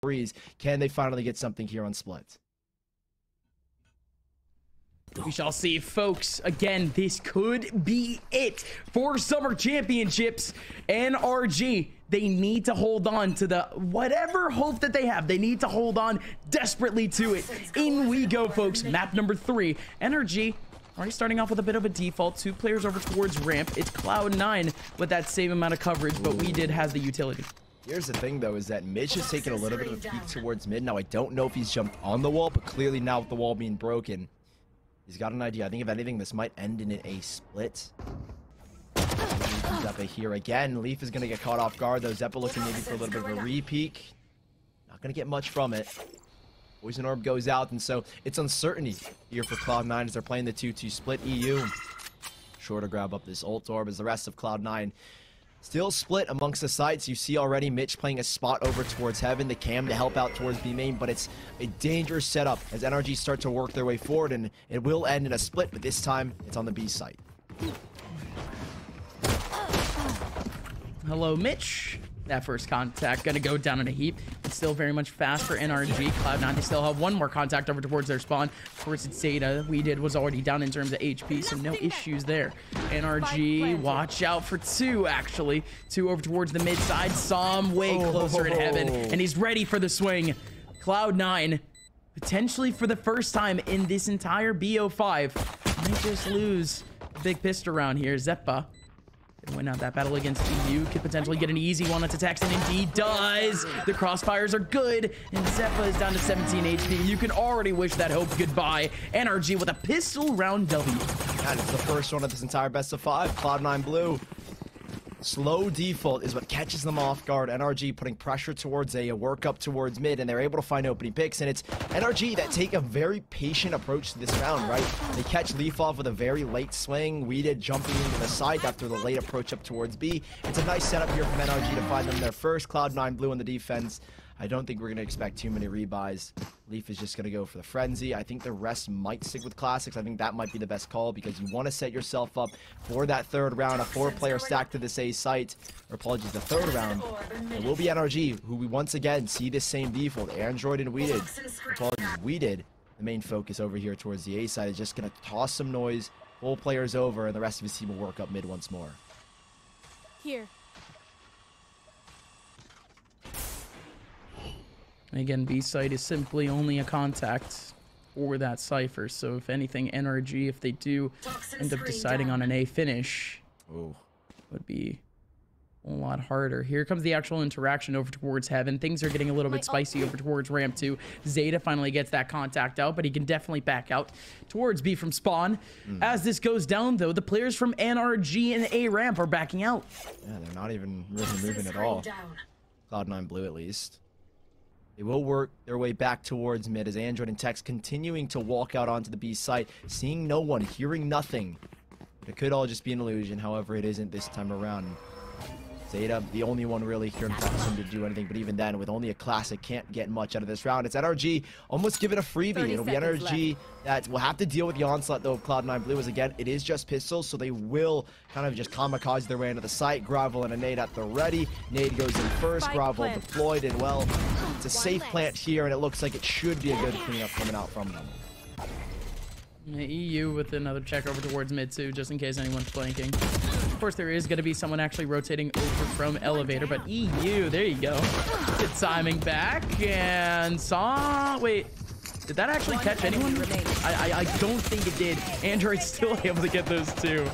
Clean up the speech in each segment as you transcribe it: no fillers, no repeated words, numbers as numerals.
threes. Can they finally get something here on Split? We shall see, folks. Again, this could be it for Summer Championships. NRG, they need to hold on to the whatever hope that they have. They need to hold on desperately to it. In we go, folks. Map number 3. NRG already starting off with a bit of a default. 2 players over towards ramp. It's Cloud9 with that same amount of coverage, but We Did has the utility. Here's the thing, though, is that Mitch has taken a little bit of a peek towards mid. Now, I don't know if he's jumped on the wall, but clearly now with the wall being broken, he's got an idea. I think if anything, this might end in a split. Zeppa here again. Leaf is going to get caught off guard, though. Zeppa looking maybe for a little bit of a re-peek. Not going to get much from it. Poison Orb goes out, and so it's uncertainty here for Cloud9 as they're playing the 2-2 split. EU sure to grab up this ult orb as the rest of Cloud9 still split amongst the sites. You see already Mitch playing a spot over towards Heaven, the cam to help out towards B main, but it's a dangerous setup as NRG start to work their way forward, and it will end in a split, but this time it's on the B site. Hello, Mitch. That first contact gonna go down in a heap. It's still very much fast for NRG. Cloud9, they still have one more contact over towards their spawn. Of course, it's Zeta. We Did was already down in terms of HP, so no issues there. NRG, watch out for 2, actually. 2 over towards the mid side. Some way closer in Heaven, and he's ready for the swing. Cloud9, potentially for the first time in this entire BO5, might just lose a big pistol round here. Zeppa win out that battle against EU, could potentially get an easy one onto Tex, and indeed does. The crossfires are good, and Zeppa is down to 17 HP. You can already wish that hope goodbye. NRG with a pistol round W. That is the first one of this entire best of 5. Cloud9 blue. Slow default is what catches them off guard. NRG putting pressure towards a work up towards mid, and they're able to find opening picks, and it's NRG that take a very patient approach to this round, right? They catch Leaf off with a very late swing. We Did jumping into the side after the late approach up towards B. It's a nice setup here from NRG to find them their first. Cloud9 blue in the defense. I don't think we're going to expect too many rebuys. Leaf is just going to go for the frenzy. I think the rest might stick with classics. I think that might be the best call because you want to set yourself up for that third round. A 4-player stack to this A site. Or apologies, the third round. It will be NRG, who we once again see this same default. Android and We Did. Apologies, We Did. The main focus over here towards the A side is just going to toss some noise, pull players over, and the rest of his team will work up mid once more. Here. Again, B site is simply only a contact for that cipher. So if anything, NRG, if they do end up deciding on an A finish, would be a lot harder. Here comes the actual interaction over towards Heaven. Things are getting a little bit spicy over towards ramp 2. Zeta finally gets that contact out, but he can definitely back out towards B from spawn. As this goes down, though, the players from NRG and A ramp are backing out. Yeah, they're not even really moving at all. Cloud9 blue, at least. They will work their way back towards mid as Android and Tex continuing to walk out onto the B site, seeing no one, hearing nothing. It could all just be an illusion, however, it isn't this time around. Zeta, the only one really here in Texan to do anything, but even then, with only a classic, can't get much out of this round. It's NRG almost giving a freebie. It'll be NRG that will have to deal with the onslaught, though, of Cloud9 blue, as again, it is just pistols, so they will kind of just kamikaze their way into the site. Gravel and a nade at the ready. Nade goes in first, Gravel deployed, and well, it's a safe plant here, and it looks like it should be a good cleanup coming out from them. EU with another check over towards mid 2, just in case anyone's flanking. Of course, there is going to be someone actually rotating over from elevator, but EU, there you go. Good timing back, and saw... Wait, did that actually catch anyone? I don't think it did. Android's still able to get those 2.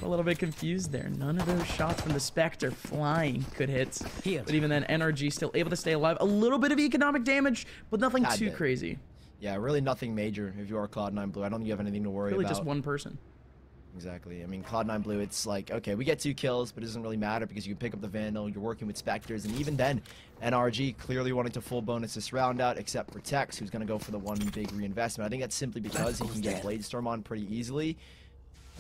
A little bit confused there. None of those shots from the Spectre flying could hit. But even then, NRG still able to stay alive. A little bit of economic damage, but nothing too crazy. Yeah, really nothing major if you are Cloud9 blue. I don't think you have anything to worry about. Really just one person. Exactly. I mean, Cloud9 blue, it's like, okay, we get 2 kills, but it doesn't really matter because you can pick up the Vandal, you're working with Spectres, and even then, NRG clearly wanting to full bonus this round out, except for Tex, who's going to go for the one big reinvestment. I think that's simply because he can get Blade Storm on pretty easily.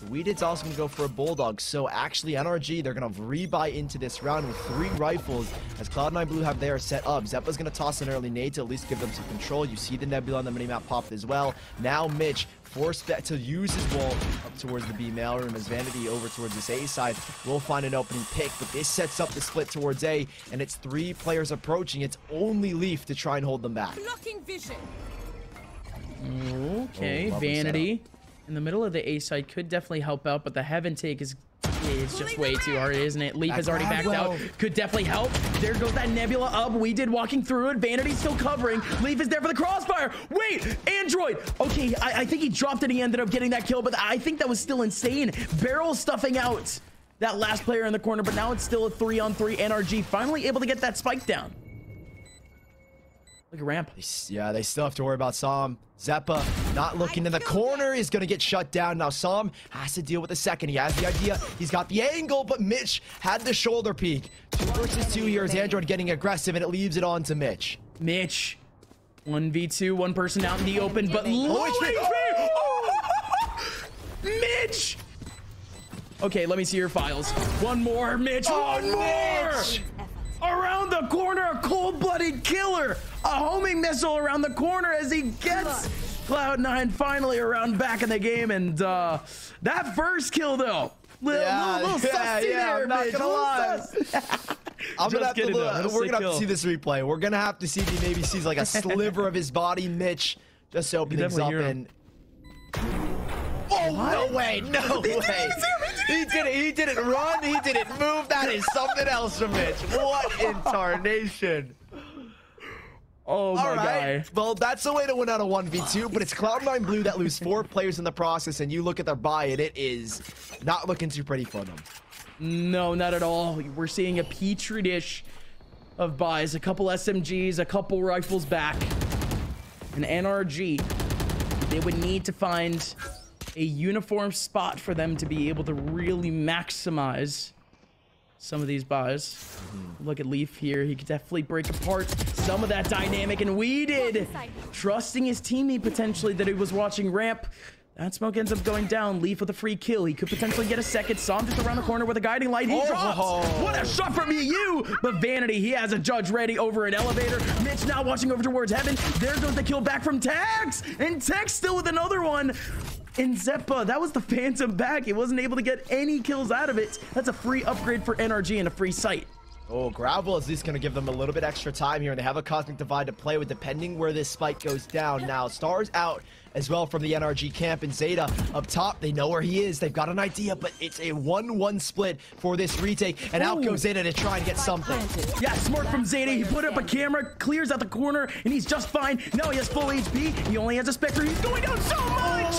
Weeded's also going to go for a Bulldog. So actually, NRG, they're going to rebuy into this round with 3 rifles as Cloud9 Blue have theirs set up. Zeppa's going to toss an early nade to at least give them some control. You see the Nebula on the minimap popped as well. Now Mitch forced to use his wall up towards the B mailroom as Vanity over towards this A side will find an opening pick, but this sets up the split towards A, and it's 3 players approaching. It's only Leaf to try and hold them back. Blocking vision. Okay, Vanity in the middle of the A side could definitely help out, but the heaven take is just way too hard, isn't it? Leaf has already backed out. Could definitely help. There goes that Nebula up. We did walking through it. Vanity's still covering. Leaf is there for the crossfire. Wait, Android. Okay, I think he dropped it. He ended up getting that kill, but I think that was still insane. Barrel stuffing out that last player in the corner, but now it's still a 3-on-3. NRG finally able to get that spike down. Look at ramp. Yeah, they still have to worry about Sam. Zeppa not looking in the corner is going to get shut down. Now Sam has to deal with the second. He has the idea. He's got the angle, but Mitch had the shoulder peek. 2 versus 2 here is Android getting aggressive, and it leaves it on to Mitch. Mitch. 1v2, one person out in the open, but Mitch! Okay, let me see your files. One more, Mitch. One more! Mitch! Around the corner, a cold-blooded killer. A homing missile around the corner as he gets Cloud9 finally around back in the game. And that first kill, though, little sussy there, I'm not Mitch. gonna lie. I'm gonna have to look. We're gonna have to see this replay. We're gonna have to see if he maybe sees like a sliver of his body. Mitch just to open things up and. Oh, no way, no way. He didn't run, he didn't move. That is something else from Mitch. What in tarnation? Oh my guy. Well, that's the way to win out of 1v2, but it's Cloud9 Blue that lose 4 players in the process, and you look at their buy, and it is not looking too pretty for them. No, not at all. We're seeing a petri dish of buys, a couple SMGs, a couple rifles back. An NRG, they would need to find a uniform spot for them to be able to really maximize some of these buys. Look at Leaf here. He could definitely break apart some of that dynamic, and we did. Trusting his teammate potentially that he was watching ramp. That smoke ends up going down. Leaf with a free kill. He could potentially get a second. Sam just around the corner with a guiding light. He drops. What a shot from you. But Vanity, he has a judge ready over an elevator. Mitch now watching over towards heaven. There goes the kill back from Tex. And Tex still with another one. And Zeppa, that was the Phantom back. He wasn't able to get any kills out of it. That's a free upgrade for NRG and a free sight. Oh, Gravel is at least going to give them a little bit extra time here, and they have a Cosmic Divide to play with depending where this spike goes down. Now, Star's out as well from the NRG camp, and Zeta up top, they know where he is. They've got an idea, but it's a 1-1 split for this retake, and out goes Zeta to try and get something. Yeah, smart from Zeta. He put up a camera, clears out the corner, and he's just fine. Now he has full HP. He only has a Spectre. He's going down so much!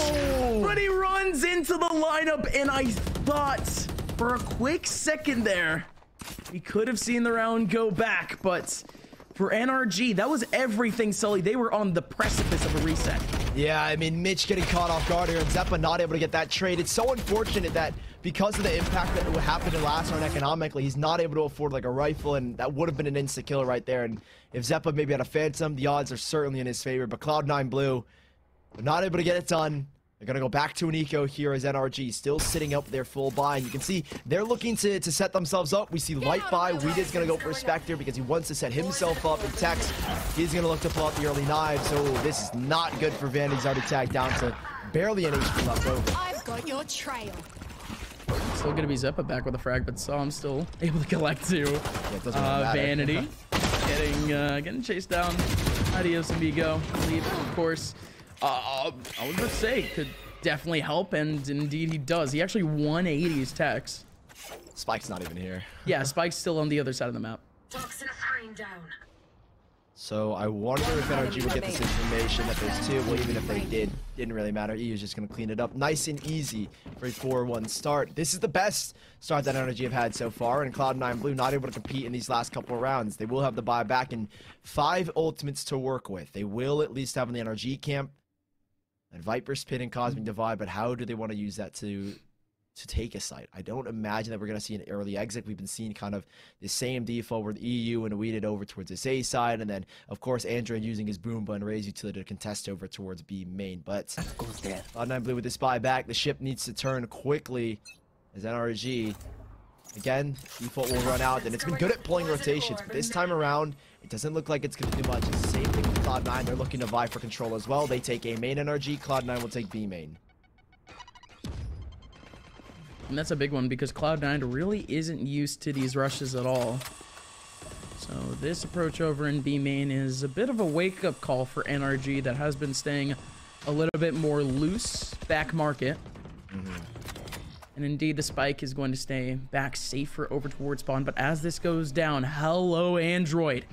But he runs into the lineup, and I thought for a quick second there, we could have seen the round go back, but for NRG, that was everything, Sully. They were on the precipice of a reset. Yeah, I mean, Mitch getting caught off guard here, and Zeppa not able to get that trade. It's so unfortunate that because of the impact that happened in last round economically, he's not able to afford like a rifle, and that would have been an insta-kill right there. And if Zeppa maybe had a Phantom, the odds are certainly in his favor. But Cloud9 Blue, they're not able to get it done. They're going to go back to an eco here as NRG still sitting up their full buy. And you can see they're looking to set themselves up. We see light buy. Weeded's going to go for a Spectre because he wants to set himself up. And Tex, he's going to look to pull out the early knives. So this is not good for Van. He's already tagged down to barely an HP left over. I've got your trail. Still going to be Zeppa back with a frag, but I'm still able to collect too. Yeah, it doesn't really matter. Vanity getting chased down. Adios, amigo. Leave, of course. I was about to say, could definitely help, and indeed he does. He actually 180s Tex. Spike's not even here. Yeah, Spike's still on the other side of the map. Toxin screen down. So I wonder if NRG would get this information that there's 2. Well, even if they did, didn't really matter. He was just going to clean it up nice and easy for a 4-1 start. This is the best start that NRG have had so far, and Cloud9 Blue not able to compete in these last couple of rounds. They will have the buyback and 5 ultimates to work with. They will at least have in the NRG camp and Viper Spin and Cosmic Divide, but how do they want to use that to to take a site. I don't imagine that we're going to see an early exit. We've been seeing kind of the same default with EU and weeded over towards this A side, and then of course Android using his Boomba and Ray's utility to contest over towards B main. But Cloud9 Blue with this buyback, the ship needs to turn quickly as NRG. Again, default will run out, and it's been good at pulling rotations, but this time around, it doesn't look like it's going to do much. It's the same thing with Cloud9. They're looking to vie for control as well. They take A main NRG, Cloud9 will take B main. And that's a big one because Cloud9 really isn't used to these rushes at all. So this approach over in B main is a bit of a wake-up call for NRG that has been staying a little bit more loose back market. And indeed, the spike is going to stay back safer over towards spawn. But as this goes down, hello, Android.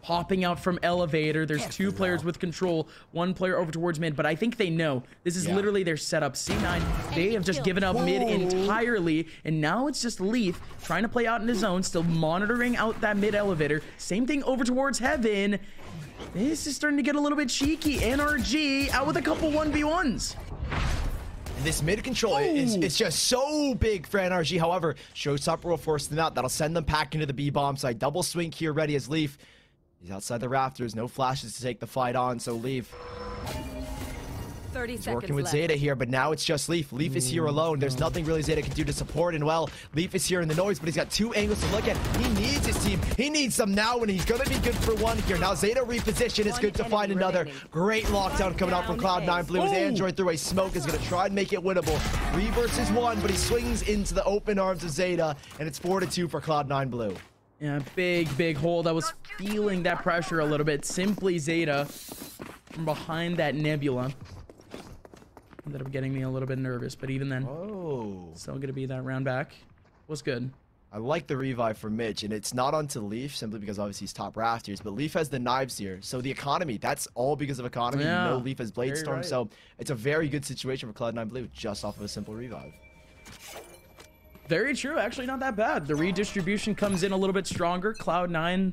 Popping out from elevator. There's two players with control. One player over towards mid. But I think they know. This is literally their setup. C9, they have just given up mid entirely. And now it's just Leaf trying to play out in his zone. Still monitoring out that mid elevator. Same thing over towards heaven. This is starting to get a little bit cheeky. NRG out with a couple 1v1s. And this mid control is just so big for NRG. However, Showstopper will force them out. That'll send them back into the B bomb side. Double swing here ready as Leaf. He's outside the rafters. No flashes to take the fight on. So Leaf 30 he's seconds working with left. Zeta here, but now it's just Leaf. Leaf is here alone. There's nothing really Zeta can do to support. And well, Leaf is here in the noise, but he's got two angles to look at. He needs his team. He needs them now, and he's going to be good for one here. Now Zeta reposition. It's good to find another. Great lockdown coming out from Cloud9 Blue as Android through a smoke is going to try and make it winnable. 3 versus 1, but he swings into the open arms of Zeta, and it's 4-2 for Cloud9 Blue. Yeah, big hold. I was feeling that pressure a little bit. Simply Zeta from behind that nebula. Ended up getting me a little bit nervous, but even then, still gonna be that round back. Was good. I like the revive for Mitch, and it's not onto Leaf simply because obviously he's top rafters, but Leaf has the knives here. So the economy, that's all because of economy. Yeah, you know Leaf has Blade Storm, right. so it's a very good situation for Cloud9 Blue just off of a simple revive. Very true. Actually, not that bad. The redistribution comes in a little bit stronger. Cloud9,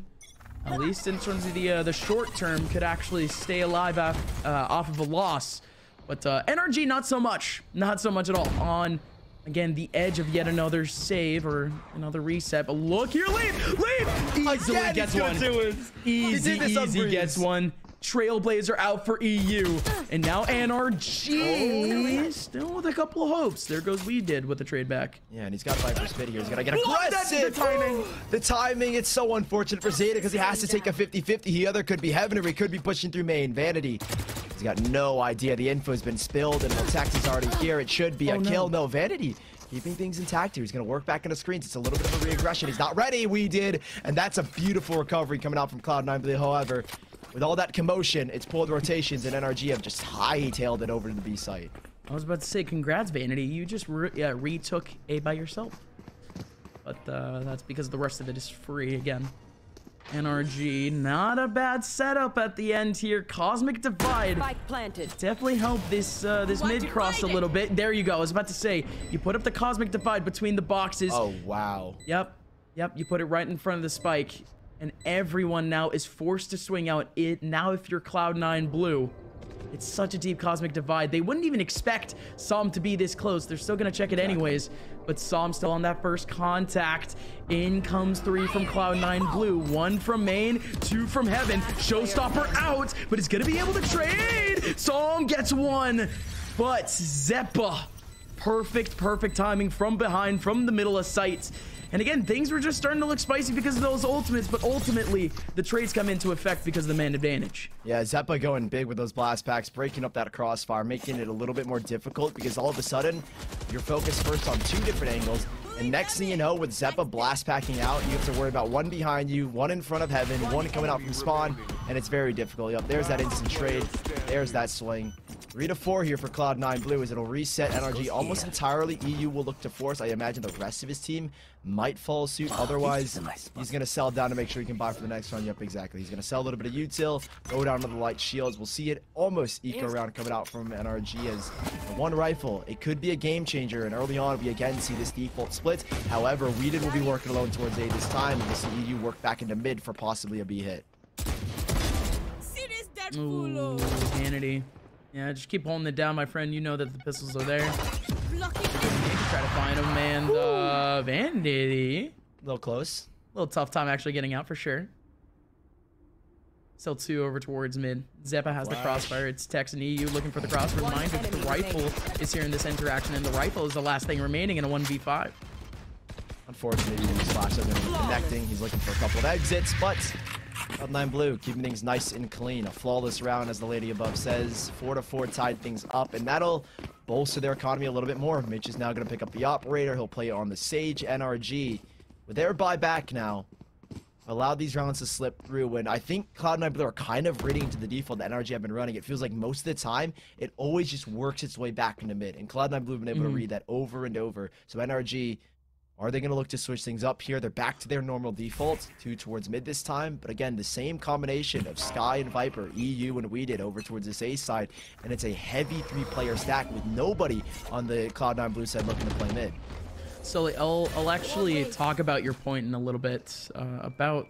at least in terms of the short term, could actually stay alive off of a loss. But NRG, not so much. Not so much at all. On, again, the edge of yet another save or another reset. But look here, Leaf easily gets one. Easy gets one. Trailblazer out for EU. And now NRG still with a couple of hopes. There goes We Did with the trade back. Yeah, and he's got Viper Spit here. He's got to get aggressive. The timing, it's so unfortunate for Zeta because he has to take a 50-50. He either could be heaven or he could be pushing through main. Vanity, he's got no idea. The info has been spilled and Tex is already here. It should be a kill. No, Vanity keeping things intact here. He's going to work back into screens. It's a little bit of a re-aggression. He's not ready. We Did. And that's a beautiful recovery coming out from Cloud9 Blue. However, with all that commotion, it's pulled rotations, and NRG have just hightailed it over to the B site. I was about to say, congrats, Vanity. You just retook A by yourself. But that's because the rest of it is free again. NRG, not a bad setup at the end here. Cosmic Divide. Spike planted. Definitely helped this mid cross a little bit. There you go. I was about to say, you put up the Cosmic Divide between the boxes. Oh, wow. Yep. You put it right in front of the spike. And everyone now is forced to swing out. Now if you're Cloud9 Blue, it's such a deep Cosmic Divide. They wouldn't even expect SoaR to be this close. They're still going to check it anyways. But SoaR still on that first contact. In comes 3 from Cloud9 Blue. 1 from main, 2 from heaven. Showstopper out, but it's going to be able to trade. SoaR gets 1. But Zeppa, perfect timing from behind, from the middle of sight. And again, things were just starting to look spicy because of those ultimates, but ultimately, the trades come into effect because of the man advantage. Yeah, Zeppa going big with those blast packs, breaking up that crossfire, making it a little bit more difficult because all of a sudden, you're focused first on 2 different angles, and next thing you know, with Zeppa blast packing out, you have to worry about 1 behind you, 1 in front of heaven, 1 coming out from spawn, and it's very difficult. Yep, there's that instant trade, there's that swing. 3-4 here for Cloud9 Blue as it'll reset NRG almost entirely. EU will look to force. I imagine the rest of his team might follow suit. Otherwise, he's going to sell down to make sure he can buy for the next round. Yep, exactly. He's going to sell a little bit of util, go down to the light shields. We'll see it almost eco round coming out from NRG as the 1 rifle. It could be a game changer, and early on, we again see this default split. However, Weeded will be working alone towards A this time, and we'll see EU work back into mid for possibly a B hit. Ooh, Vanity. Yeah, just keep holding it down, my friend. You know that the pistols are there. Try to find him, and Vanity. A little close. A little tough time actually getting out for sure. Still 2 over towards mid. Zeppa has the crossfire. It's Tex and EU looking for the cross. Reminder that the rifle is here in this interaction, and the rifle is the last thing remaining in a 1v5. Unfortunately, Slash hasn't been connecting. He's looking for a couple of exits, but Cloud9 Blue keeping things nice and clean. A flawless round, as the lady above says. 4-4 tied things up, and that'll bolster their economy a little bit more. Mitch is now going to pick up the operator. He'll play it on the Sage. NRG, with their buyback now, allowed these rounds to slip through when I think Cloud9 Blue are kind of reading to the default that NRG have been running. It feels like most of the time, it always just works its way back into mid. And Cloud9 Blue have been able to read that over and over. So NRG, are they going to look to switch things up here? They're back to their normal default, 2 towards mid this time. But again, the same combination of Sky and Viper, EU and We did over towards this A side. And it's a heavy 3-player stack with nobody on the Cloud9 Blue side looking to play mid. So I'll actually talk about your point in a little bit about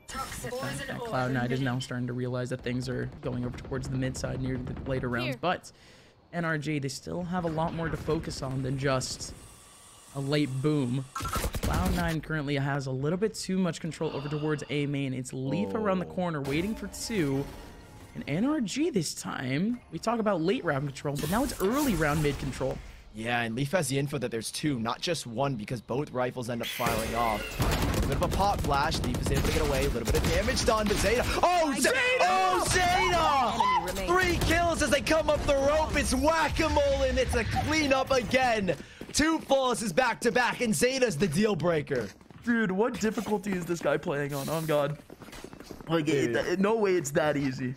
that Cloud9 is now starting to realize that things are going over towards the mid side near the later rounds. But NRG, they still have a lot more to focus on than just a late boom. Cloud9 currently has a little bit too much control over towards A main. It's Leaf around the corner waiting for 2. And NRG this time, we talk about late round control, but now it's early round mid control. Yeah, and Leaf has the info that there's 2, not just 1, because both rifles end up firing off. A little bit of a pop flash. Leaf is able to get away. A little bit of damage done to Zeta. Oh, Zeta! 3 kills as they come up the rope. It's whack-a-mole, and it's a cleanup again. 2 flawlesses back-to-back, and Zeta's the deal breaker. Dude, what difficulty is this guy playing on? Oh, God. Like, no way it's that easy.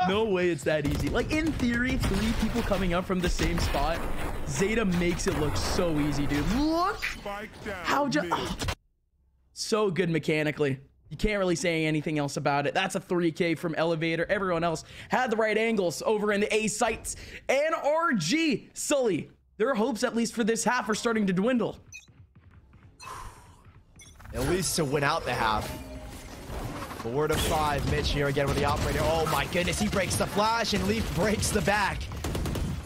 No way it's that easy. Like, in theory, 3 people coming up from the same spot, Zeta makes it look so easy, dude. Look how so good mechanically. You can't really say anything else about it. That's a 3K from Elevator. Everyone else had the right angles over in the A sites. NRG, Sully. Their hopes, at least for this half, are starting to dwindle. At least to win out the half. 4-5, Mitch here again with the operator. Oh my goodness, he breaks the flash and Leaf breaks the back.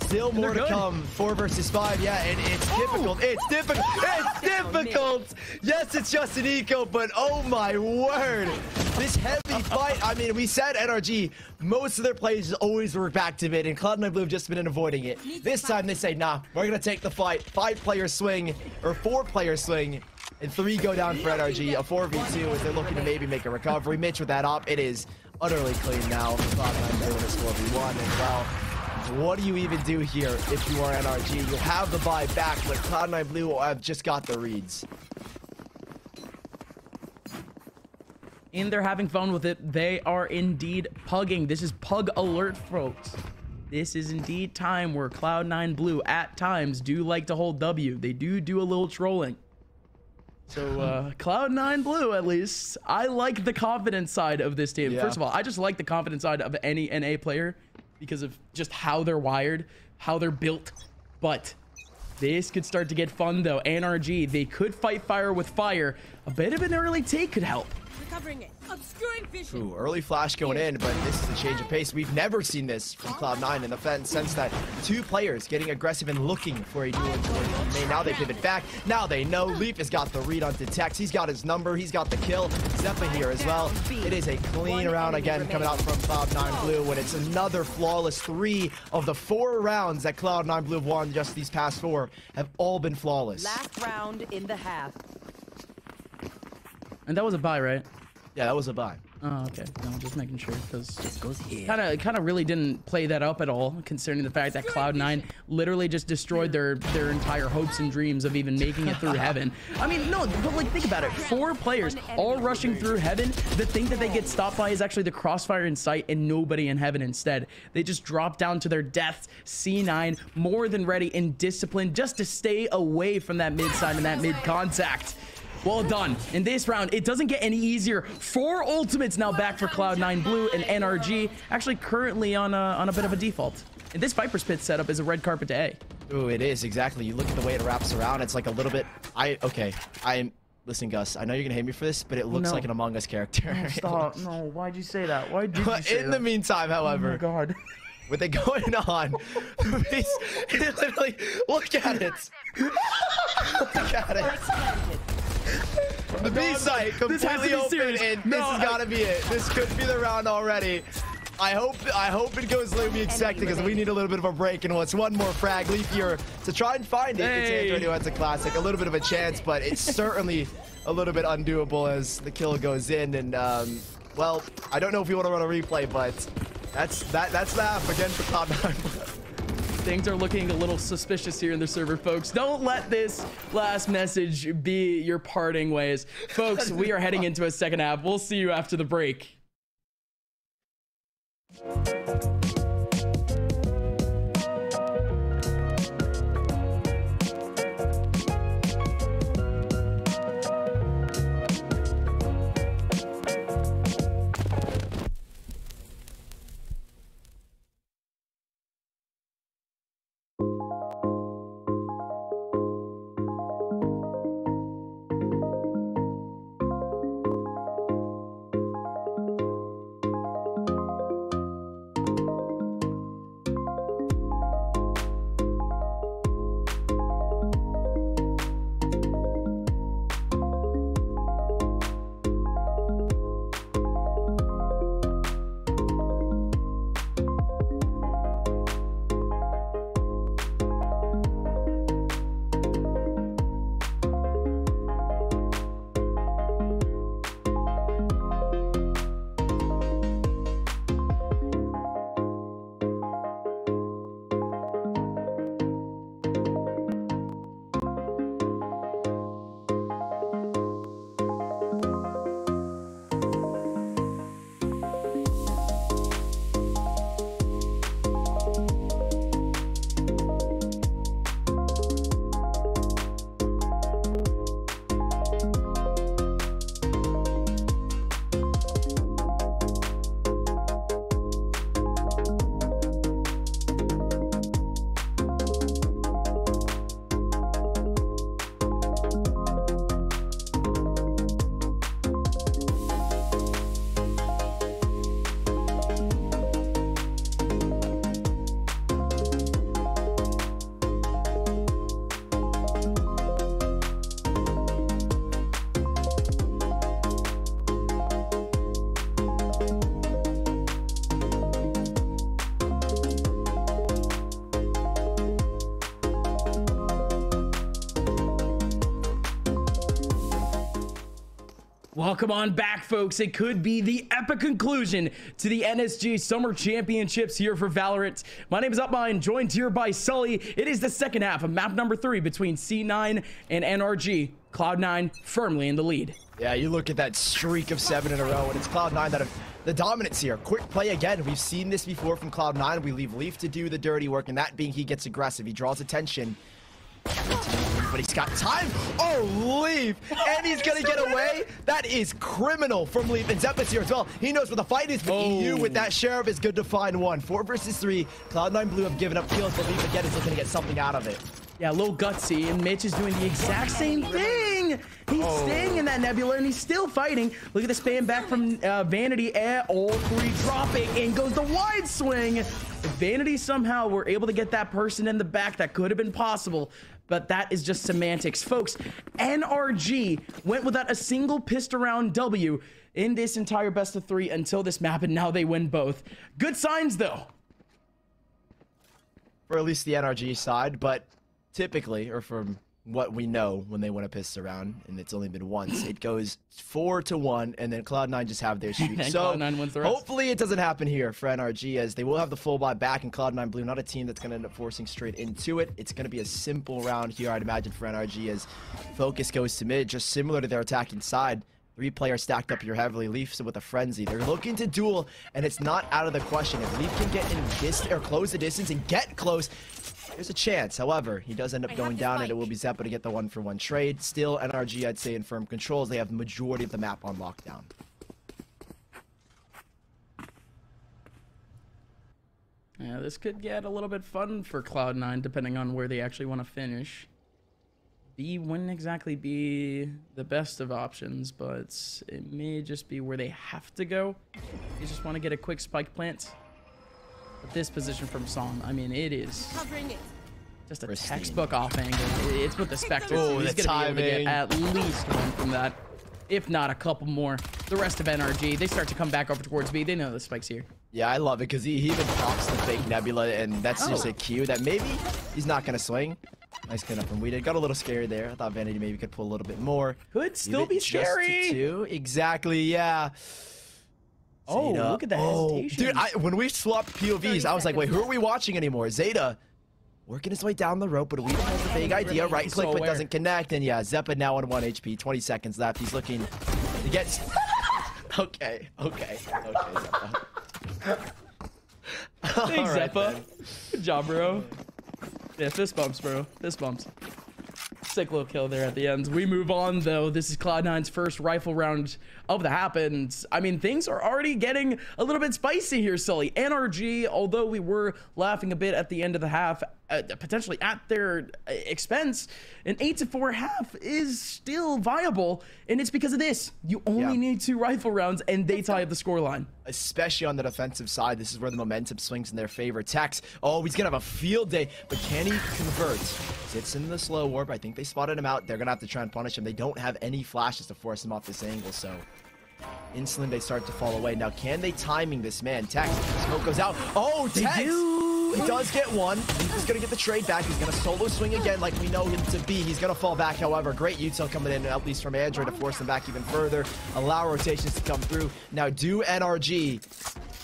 Still more to come. 4 versus 5, yeah, and it's difficult. It's difficult. It's difficult. Yes, it's just an eco, but oh my word. This heavy fight. I mean, we said NRG, most of their plays always work back to mid, and Cloud9 Blue have just been avoiding it. This time they say, nah, we're going to take the fight. 5-player swing, or 4-player swing. And 3 go down for NRG, a 4v2 as they're looking to maybe make a recovery. Mitch with that op, it is utterly clean now. Cloud9 doing this 4v1 as well. What do you even do here if you are NRG? You'll have the buy back, but Cloud9 Blue have just got the reads. And they're having fun with it. They are indeed pugging. This is pug alert, folks. This is indeed time where Cloud9 Blue at times do like to hold W. They do a little trolling. So, Cloud9 Blue, at least, I like the confidence side of this team. Yeah. First of all, I just like the confidence side of any NA player because of just how they're wired, how they're built. But this could start to get fun, though. NRG, they could fight fire with fire. A bit of an early take could help. Recovering it. Obscuring vision. Ooh, early flash going in, but this is a change of pace. We've never seen this from Cloud9 in the sense that 2 players getting aggressive and looking for a duel towards main. Now they pivot back. Now they know. Leaf has got the read on Tex. He's got his number. He's got the kill. Zeppa here as well. It is a clean round again coming out from Cloud9 Blue, when it's another flawless. 3 of the 4 rounds that Cloud9 Blue have won just these past 4 have all been flawless. Last round in the half. And that was a buy, right? Yeah, that was a buy. Oh, okay. No, just making sure, because kind of really didn't play that up at all, considering the fact that Cloud9 literally just destroyed their entire hopes and dreams of even making it through heaven. I mean, no, but like, think about it. 4 players all rushing through heaven. The thing that they get stopped by is actually the crossfire in sight and nobody in heaven instead. They just drop down to their deaths. C9 more than ready and disciplined just to stay away from that mid side and that mid contact. Well done. In this round, it doesn't get any easier. 4 ultimates now back for Cloud9 Blue and NRG, actually currently on a bit of a default. And this Viper's Pit setup is a red carpet to A. Ooh, it is, exactly. You look at the way it wraps around, it's like a little bit... Listen, Gus, I know you're going to hate me for this, but it looks like an Among Us character. No, stop. No, why'd you say that? Why did you say that? In the meantime, however... Oh my God. with it going on. Literally, look at it. Look at it. The B site completely open, and this has got to be it. This could be the round already. I hope it goes like we expected, because we need a little bit of a break. And what's one more frag leaf here to try and find it. It's Andrew. It's a classic. A little bit of a chance, but it's certainly a little bit undoable as the kill goes in. And well, I don't know if you want to run a replay, but that's the half again for Cloud9. Things are looking a little suspicious here in the server, folks. Don't let this last message be your parting ways. Folks, we are heading into a second half. We'll see you after the break. Welcome on back, folks. It could be the epic conclusion to the NSG Summer Championships here for Valorant. My name is Upmine, joined here by Sully. It is the second half of map number 3 between C9 and NRG. Cloud9 firmly in the lead. Yeah, you look at that streak of 7 in a row, and it's Cloud9 that have the dominance here. Quick play again. We've seen this before from Cloud9. We leave Leaf to do the dirty work, and that being he gets aggressive. He draws attention. But he's got time. Oh, Leaf. And he's going to get away. That is criminal from Leaf. And Zepp's here as well. He knows what the fight is. But EU with that Sheriff is good to find one. 4 versus 3. Cloud9 Blue have given up kills, but Leaf again is looking to get something out of it. Yeah, a little gutsy, and Mitch is doing the exact same thing. He's staying in that nebula, and he's still fighting. Look at the spam back from Vanity. All 3 dropping, and goes the wide swing. If Vanity somehow were able to get that person in the back, that could have been possible, but that is just semantics. Folks, NRG went without a single pissed around W in this entire best of 3 until this map, and now they win both. Good signs, though. For at least the NRG side, but typically, or from what we know, when they win a pistol round, and it's only been once, it goes 4-1, and then Cloud9 just have their streak. So hopefully it doesn't happen here for NRG, as they will have the full buy back, and Cloud9 Blue, not a team that's going to end up forcing straight into it. It's going to be a simple round here, I'd imagine, for NRG, as focus goes to mid, just similar to their attacking side. 3 players stacked up here heavily. Leafs with a frenzy. They're looking to duel, and it's not out of the question. If Leaf can get in distance, or close the distance and get close, there's a chance. However, he does end up going down, and it will be Zeppa to get the 1-for-1 trade. Still, NRG, I'd say, in firm controls. They have the majority of the map on lockdown. Yeah, this could get a little bit fun for Cloud9, depending on where they actually want to finish. B wouldn't exactly be the best of options, but it may just be where they have to go. They just want to get a quick spike plant. But this position from Song, I mean, it is Covering it. just a Pristine. textbook off angle. It's with the Spectre. Oh, He's the gonna be able to get timing. at least one from that, if not a couple more. The rest of NRG, they start to come back over towards B. They know the spike's here. Yeah, I love it because he even pops the fake Nebula, and that's just Oh. a cue that maybe he's not going to swing. Nice cleanup from Weeded. Got a little scared there. I thought Vanity maybe could pull a little bit more. Could still Leave be it just to scary. 2. Exactly, yeah. Oh, Zeta. look at the Oh, hesitation. dude, when we swapped POVs, I was like, wait, who are we watching anymore? Zeta working his way down the rope, but Weeded has a vague idea. Right He's click, so but aware. doesn't connect. And yeah, Zeppa now on 1 HP. 20 seconds left. He's looking to get... Okay, Zeppa. Thanks, All right, Zeppa. then. Good job, bro. Yeah, fist bumps, bro. Fist bumps. Sick little kill there at the end. We move on, though. This is Cloud9's first rifle round of the happens. I mean, things are already getting a little bit spicy here, Sully. NRG, although we were laughing a bit at the end of the half, potentially at their expense, an 8-4 half is still viable, and it's because of this. You only need 2 rifle rounds, and they tie up the scoreline. Especially on the defensive side, this is where the momentum swings in their favor. Tex, oh, he's gonna have a field day, but can he convert? Sits in the slow warp. I think they spotted him out. They're gonna have to try and punish him. They don't have any flashes to force him off this angle, so instantly they start to fall away. Now, can they timing this man? Tex, smoke goes out. Oh, Tex! He does get one. He's gonna get the trade back. He's gonna solo swing again like we know him to be. He's gonna fall back, however. Great util coming in, at least from Android, to force them back even further. Allow rotations to come through. Now, do NRG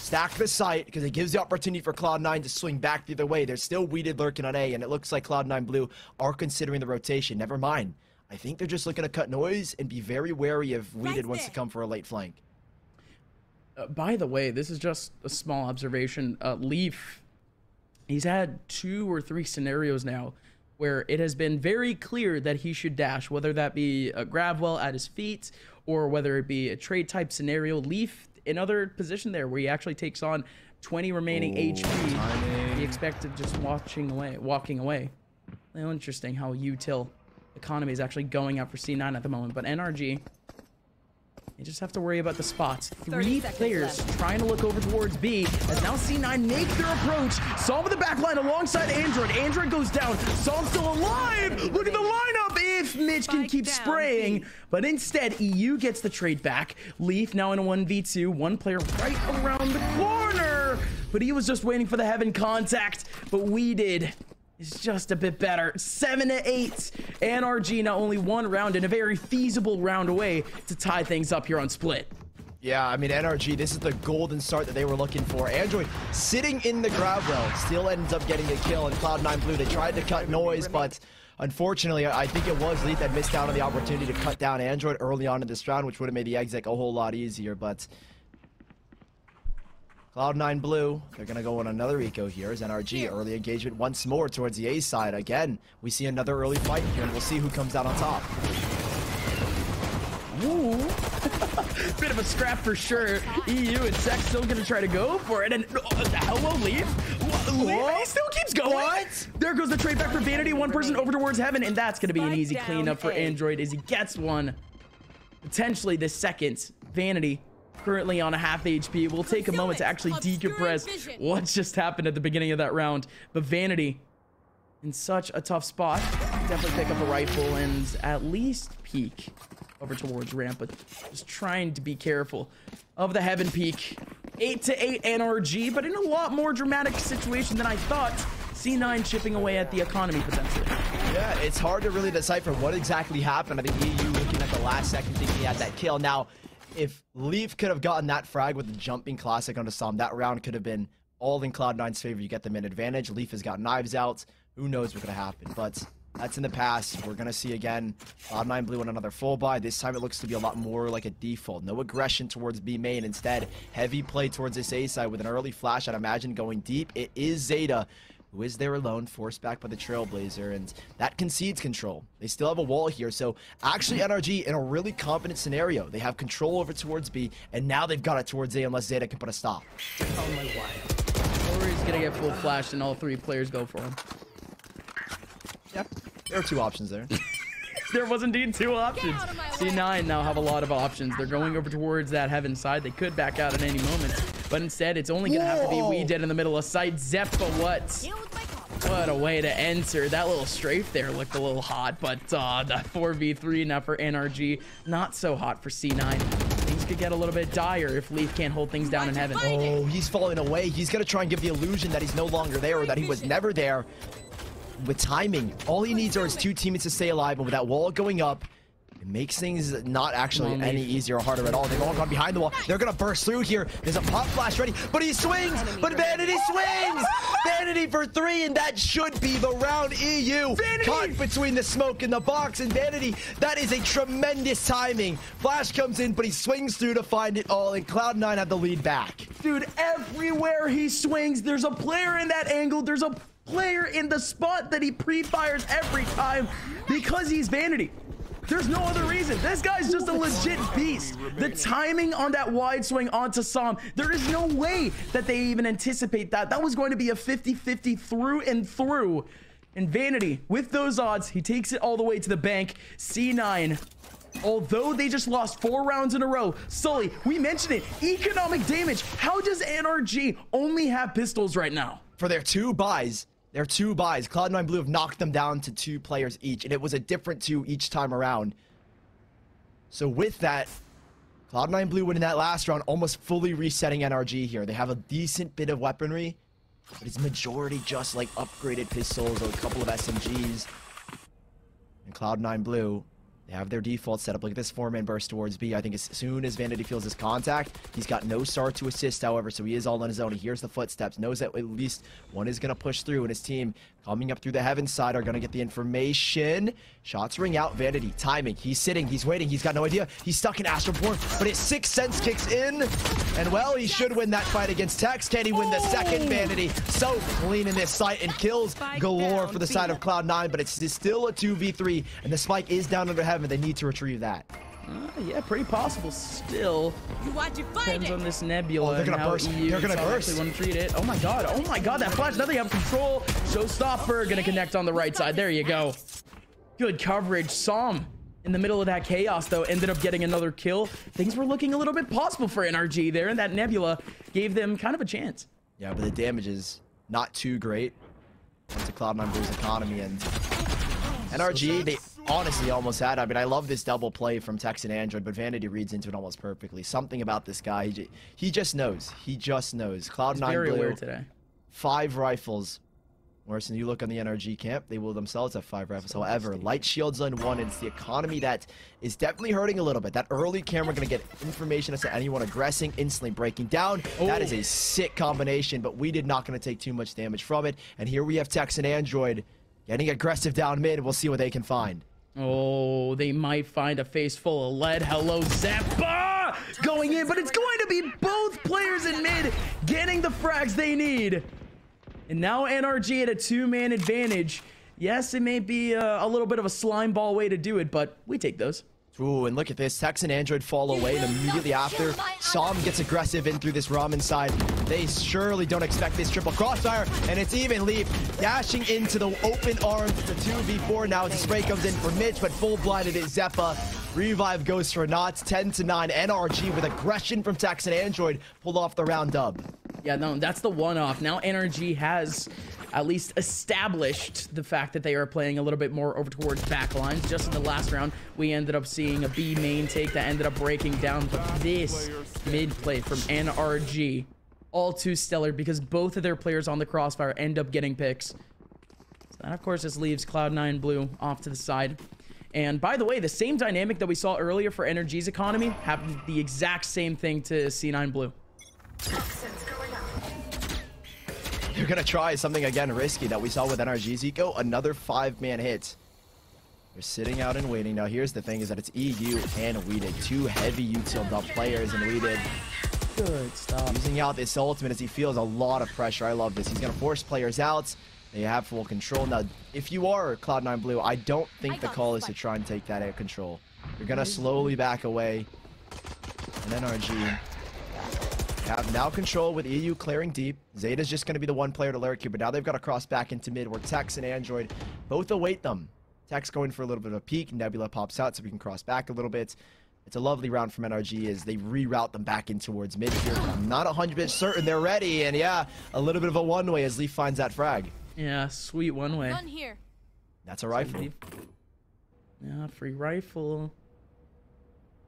stack the site, because it gives the opportunity for Cloud9 to swing back the other way. There's still Weeded lurking on A, and it looks like Cloud9 Blue are considering the rotation. Never mind. I think they're just looking to cut noise and be very wary if Weeded wants to come for a late flank. By the way, this is just a small observation. Leaf, he's had 2 or 3 scenarios now where it has been very clear that he should dash, whether that be a grab well at his feet or whether it be a trade type scenario. Leaf, another position there where he actually takes on 20 remaining HP. He expected just walking away. Well, interesting how util economy is actually going out for C9 at the moment, but NRG, you just have to worry about the spots. 3 players trying to look over towards B as now C9 make their approach. Saw with the back line alongside Android. Android goes down. Saw's still alive. Look at the lineup if Mitch can keep spraying. But instead, EU gets the trade back. Leaf now in a 1v2. One player right around the corner. But he was just waiting for the heaven contact. But we did. Is just a bit better. 7-8. NRG now only 1 round and a very feasible round away to tie things up here on Split. Yeah, I mean, NRG, this is the golden start that they were looking for. Android sitting in the grab well, still ends up getting a kill, and Cloud9 Blue, they tried to cut noise, but unfortunately, I think it was Leaf that missed out on the opportunity to cut down Android early on in this round, which would have made the exec a whole lot easier, but Cloud9 Blue, they're going to go on another eco here as NRG. Early engagement once more towards the A side. Again, we see another early fight here, and we'll see who comes out on top. Ooh. Bit of a scrap for sure. EU and Sex still going to try to go for it. And hello, Leaf. Leaf, he still keeps going. What? There goes the trade back for Vanity. One person over towards Heaven, and that's going to be an easy cleanup for Android as he gets one. Potentially the second. Vanity currently on a half HP. We'll take a moment to actually decompress what just happened at the beginning of that round. But Vanity in such a tough spot. Definitely pick up a rifle and at least peek over towards ramp, but just trying to be careful of the heaven peak. 8-8 NRG, but in a lot more dramatic situation than I thought. C9 chipping away at the economy potentially. Yeah, it's hard to really decipher what exactly happened. I think EU looking at the last second thinking he had that kill. Now, if Leaf could have gotten that frag with the jumping classic onto Som, that round could have been all in Cloud9's favor. You get them in advantage. Leaf has got knives out. Who knows what's going to happen, but that's in the past. We're going to see again Cloud9 Blue in another full buy. This time it looks to be a lot more like a default. No aggression towards B main. Instead, heavy play towards this A side with an early flash. I'd imagine going deep. It is Zeta, who is there alone, forced back by the Trailblazer, and that concedes control. They still have a wall here, so actually NRG in a really confident scenario. They have control over towards B, and now they've got it towards A unless Zeta can put a stop. Oh my god. Or he's gonna get full flashed and all 3 players go for him. Yeah, there are 2 options there. There was indeed 2 options. C9 now have a lot of options. They're going over towards that heaven side. They could back out at any moment. but instead it's only gonna have to be We Did in the middle of sight. Zeppa, what a way to enter. That little strafe there looked a little hot, but the 4v3 now for NRG, not so hot for C9. Things could get a little bit dire if Leaf can't hold things down in heaven. Oh, he's falling away. He's gonna try and give the illusion that he's no longer there or that he was never there. With timing, all he needs are his two teammates to stay alive, and with that wall going up, it makes things not actually any easier or harder at all. They've all gone behind the wall. They're gonna burst through here. There's a pop flash ready, but he swings, but Vanity swings! Vanity for 3, and that should be the round. EU caught between the smoke and the box, and Vanity, that is a tremendous timing. Flash comes in, but he swings through to find it all, and Cloud9 have the lead back. Dude, everywhere he swings, there's a player in that angle. There's a player in the spot that he pre-fires every time because he's Vanity. There's no other reason. This guy's just a legit beast. The timing on that wide swing onto Sam, there is no way that they even anticipate that. That was going to be a 50-50 through and through. And Vanity, with those odds, he takes it all the way to the bank. C9, although they just lost 4 rounds in a row, Sully, we mentioned it, economic damage. How does NRG only have pistols right now? For their 2 buys, Cloud9 Blue have knocked them down to 2 players each, and it was a different 2 each time around. So with that, Cloud9 Blue winning that last round, almost fully resetting NRG here. They have a decent bit of weaponry, but it's majority just like upgraded pistols or a couple of SMGs. And Cloud9 Blue, they have their default setup. Look at this 4-man burst towards B. I think as soon as Vanity feels his contact, he's got no start to assist, however, so he is all on his own. He hears the footsteps, knows that at least one is going to push through, and his team coming up through the heaven side are going to get the information. Shots ring out. Vanity, timing. He's sitting. He's waiting. He's got no idea. He's stuck in Astroborn, but his 6th sense kicks in, and well, he should win that fight against Tex. Can he win the second? Vanity so clean in this sight and kills galore for the side of Cloud9, but it's still a 2v3, and the spike is down under heaven. They need to retrieve that. Yeah, pretty possible still. Depends on this nebula. Oh, they're gonna burst. They're gonna burst. Want to treat it. Oh my god, that flash. Now they have control. Showstopper gonna connect on the right side. There you go. Good coverage. Som in the middle of that chaos, though, ended up getting another kill. Things were looking a little bit possible for NRG there, and that nebula gave them kind of a chance. Yeah, but the damage is not too great to Cloud9 Blue's economy, and NRG, they honestly almost had. I mean, I love this double play from Tex and Android, but Vanity reads into it almost perfectly. Something about this guy, he just knows. He just knows. Cloud9 very Blue, weird today. 5 rifles. Whereas when you look on the NRG camp, they will themselves have 5 rifles. However, light shields on 1, and it's the economy that is definitely hurting a little bit. That early camera going to get information as to anyone aggressing, instantly breaking down. Oh. That is a sick combination, but we did not going to take too much damage from it. And here we have Tex and Android getting aggressive down mid. We'll see what they can find. Oh, they might find a face full of lead. Hello, Zeppa! Going in, but it's going to be both players in mid getting the frags they need. And now NRG at a 2-man advantage. Yes, it may be a little bit of a slime ball way to do it, but we take those. Ooh, and look at this. Tex and Android fall away, and immediately after, Som gets aggressive in through this ramen side. They surely don't expect this triple crossfire, and it's even Leaf dashing into the open arms. It's a 2v4 now as the spray comes in for Mitch, but full blinded is Zeppa. Revive goes for Knots, 10-9. NRG with aggression from Tex and Android pulled off the round dub. Yeah, no, that's the one-off. Now NRG has at least established the fact that they are playing a little bit more over towards backlines. Just in the last round, we ended up seeing a B main take that ended up breaking down. But this mid play from NRG, all too stellar because both of their players on the crossfire end up getting picks. So that, of course, just leaves Cloud9 Blue off to the side. And by the way, the same dynamic that we saw earlier for NRG's economy happened the exact same thing to C9 Blue. They're going to try something, again, risky that we saw with NRG's eco. Another 5-man hit. They're sitting out and waiting. Now, here's the thing is that it's EU and We Did. 2 heavy util dump players, and We Did good stuff. Using out this ultimate as he feels a lot of pressure. I love this. He's going to force players out. They have full control. Now, if you are Cloud9 Blue, I don't think the call is to try and take that air control. You're going to slowly back away. And NRG have now control with EU clearing deep. Zeta's just going to be the one player to lurk here, but now they've got to cross back into mid where Tex and Android both await them. Tex going for a little bit of a peek. Nebula pops out so we can cross back a little bit. It's a lovely round from NRG as they reroute them back in towards mid here. I'm not 100% certain they're ready, and yeah, a little bit of a one-way as Leaf finds that frag. Yeah, sweet one-way. Gun here. That's a rifle. Yeah, free rifle.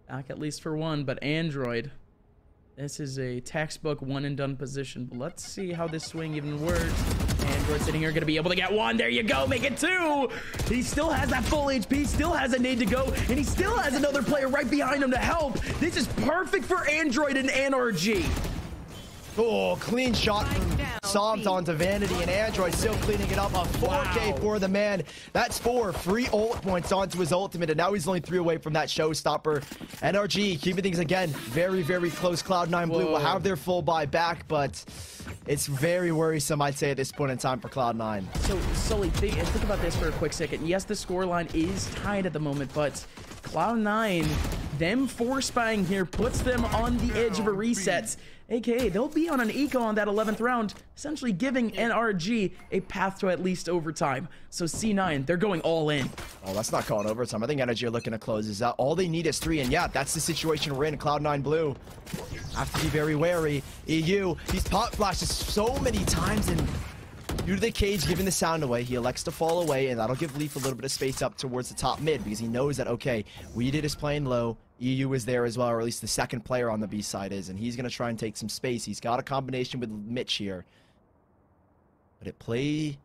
Back at least for one, but Android. This is a textbook one-and-done position. But let's see how this swing even works. Android sitting here, gonna be able to get one. There you go, make it two. He still has that full HP, still has a nade to go, and he still has another player right behind him to help. This is perfect for Android and NRG. Oh, clean shot from Savants onto Vanity, and Android still cleaning it up. A 4K for the man. That's 4 free ult points onto his ultimate, and now he's only 3 away from that showstopper. NRG keeping things again very, very close. Cloud9 Blue will have their full buy back, but it's very worrisome, I'd say, at this point in time for Cloud9. So, Sully, think about this for a quick second. Yes, the scoreline is tied at the moment, but Cloud9, them force buying here puts them on the edge of a reset. AKA, they'll be on an eco on that 11th round, essentially giving NRG a path to at least overtime. So C9, they're going all in. Oh, that's not calling overtime. I think NRG are looking to close this out. All they need is 3, and yeah, that's the situation we're in. Cloud9 Blue have to be very wary. EU, he's pop flashes so many times, and due to the cage giving the sound away, he elects to fall away, and that'll give Leaf a little bit of space up towards the top mid, because he knows that, okay, Weeded is playing low, EU is there as well, or at least the second player on the B side is, and he's going to try and take some space. He's got a combination with Mitch here. But it play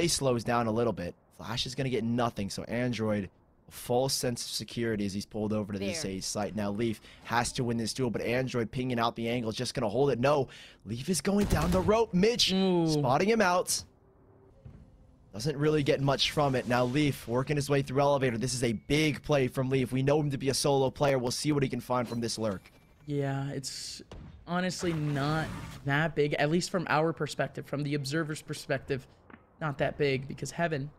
slows down a little bit. Flash is going to get nothing, so Android, a false sense of security as he's pulled over to this A site. Now Leaf has to win this duel, but Android pinging out the angle is just going to hold it. No, Leaf is going down the rope. Mitch spotting him out. Doesn't really get much from it. Now Leaf working his way through elevator. This is a big play from Leaf. We know him to be a solo player. We'll see what he can find from this lurk. Yeah, it's honestly not that big, at least from our perspective, from the observer's perspective. Not that big, because Heaven,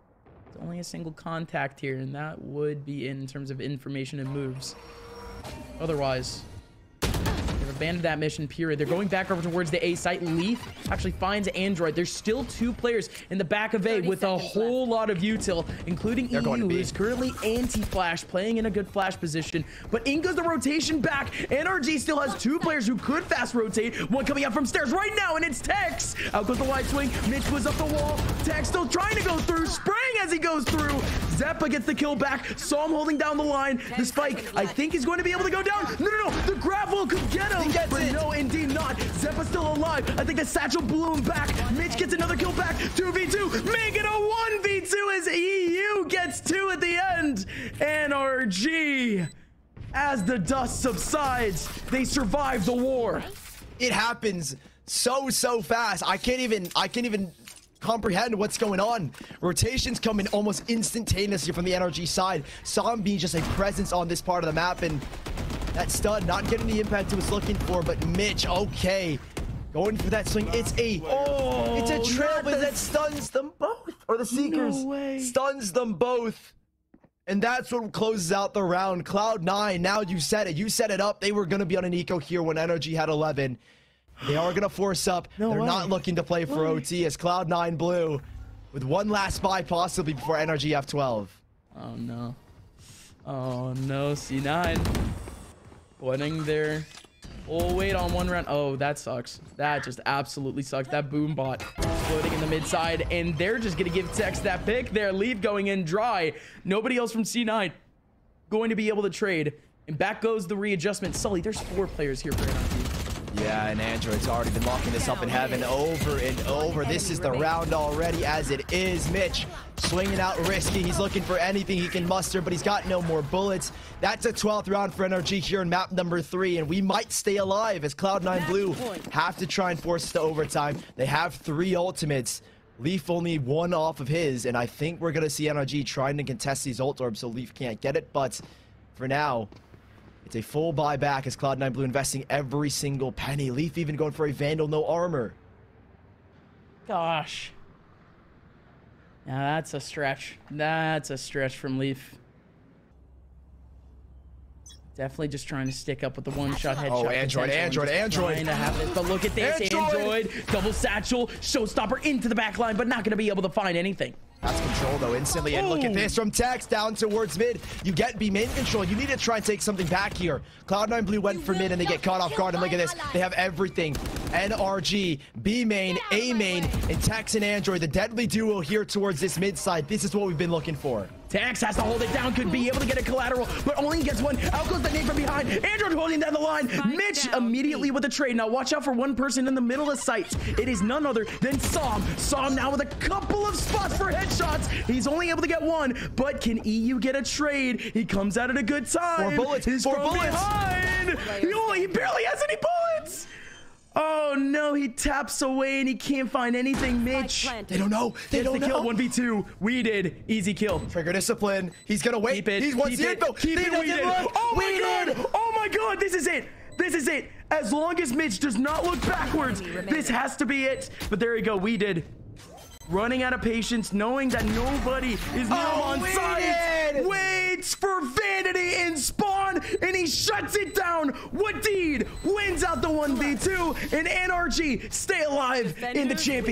it's only a single contact here, and that would be in terms of information and moves. Otherwise, they've abandoned that mission, period. They're going back over towards the A site. Leaf actually finds Android. There's still 2 players in the back of A with a whole lot of util, including EU, who is currently anti-flash, playing in a good flash position. But in goes the rotation back. NRG still has 2 players who could fast rotate. One coming out from stairs right now, and it's Tex. Out goes the wide swing. Mitch was up the wall. Tex still trying to go through. Spraying as he goes through. Zeppa gets the kill back. Saw him holding down the line. The spike, I think, is going to be able to go down. No. The grapple could get him. But no, indeed not. Zeppa's still alive. I think the satchel blew him back. Mitch gets another kill back. 2v2. Make it a 1v2 as EU gets 2 at the end. NRG, as the dust subsides, they survive the war. It happens so fast. I can't even comprehend what's going on. Rotations coming almost instantaneously from the NRG side. Saw him being just a presence on this part of the map, and that stun not getting the impact he was looking for. But Mitch, okay, going for that swing. It's a trail, but that stuns them both. Or the Seekers stuns them both. And that's what closes out the round. Cloud9, now you said it up. They were going to be on an eco here when NRG had 11. They are going to force up. They're not looking to play for OT as Cloud9 Blue with one last buy possibly before NRG have 12. Oh no. Oh no, C9. Putting their full weight on one round. Oh, that sucks. That just absolutely sucks. That boom bot floating in the mid side, and they're just going to give Tex that pick there. Leave going in dry. Nobody else from C9 going to be able to trade. And back goes the readjustment. Sully, there's 4 players here for NRG. Yeah, and Android's already been locking this up in Heaven over and over. This is the round already as it is. Mitch swinging out risky. He's looking for anything he can muster, but he's got no more bullets. That's a 12th round for NRG here in map number 3, and we might stay alive as Cloud9 Blue have to try and force it to overtime. They have 3 ultimates. Leaf only 1 off of his, and I think we're going to see NRG trying to contest these ult orbs so Leaf can't get it, but for now, it's a full buyback as Cloud9 Blue investing every single penny. Leaf even going for a Vandal, no armor. Gosh. Now that's a stretch. That's a stretch from Leaf. Definitely just trying to stick up with the one-shot headshot. Oh, Android. Trying to have this, but look at this. Android. Double satchel. Showstopper into the back line, but not going to be able to find anything. That's control though instantly, and look at this from Tex down towards mid. You get B main control. You need to try and take something back here. Cloud9 Blue went for mid and they get caught off guard, and look at this. They have everything. NRG, B main, A main, and Tex and Android, the deadly duo here towards this mid side. This is what we've been looking for. Tex has to hold it down, could be able to get a collateral, but only gets one. Out goes the nade from behind. Android holding down the line. Mitch immediately with a trade. Now watch out for one person in the middle of sight. It is none other than SoaR. SoaR now with a couple of spots for headshots. He's only able to get one, but can EU get a trade? He comes out at a good time. 4 bullets, He's 4 from bullets. behind. He barely has any bullets. Oh no, he taps away and he can't find anything, Mitch. They don't know. They don't know. Kill 1v2. We did. Easy kill. Trigger discipline. He's gonna wait. Keep it. He wants the info. Keep it. We did. Oh my god. Oh my god. This is it. This is it. As long as Mitch does not look backwards, this has to be it. But there you go. We did. Running out of patience, knowing that nobody is now on site. Waits for Vanity in spawn, and he shuts it down. Wadid wins out the 1v2, and NRG stay alive in the champion.